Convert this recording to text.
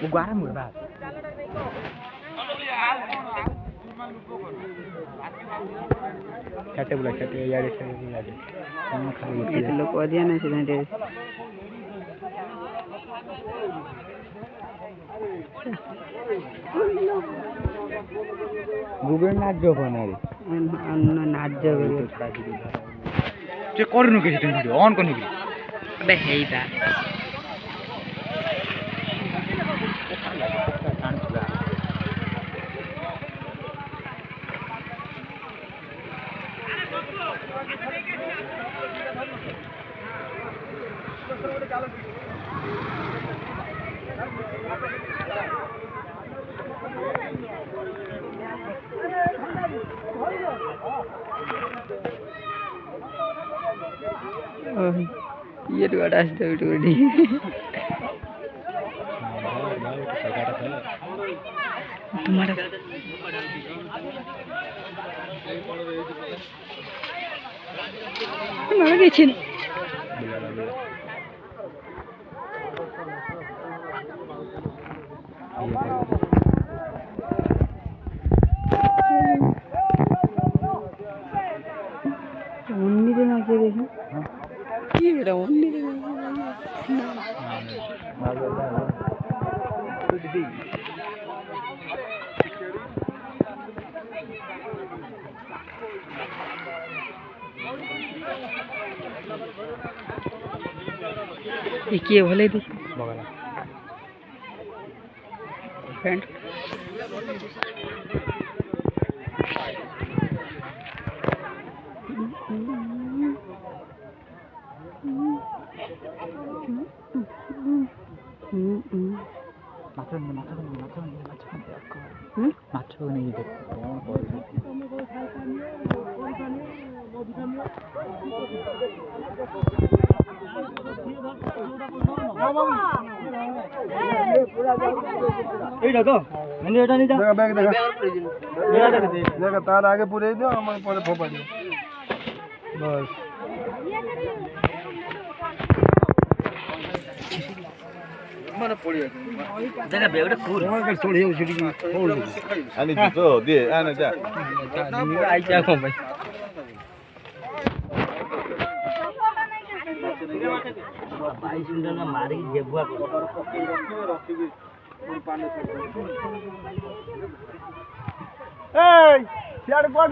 वो गारा मुर्गा छाटे बोला छाटे यार छाटे यार हम खाली ये तो लोग दिया ना सीधे गुगल नाच जो बना रे अन्न नाच जो जे करनु के तुम भिडियो ऑन करनु के अबे हेइता ये तो बड़ा स्टोरी टूटी तुम्हारा मार के छिन उन्नी दिन आके देखो ये बेटा उन्नी दिन ये भले दी फ्रेंड देखा तार आगे पूरे दियो हम परे फोपा दियो बस मन पड़ियो जगह बेगडा कुर मगर छोडियो छुटी अनि तो दे आना जा आई जा को भाई भाई सुंदर ना मारी जेबुआ रखी पानी ए यार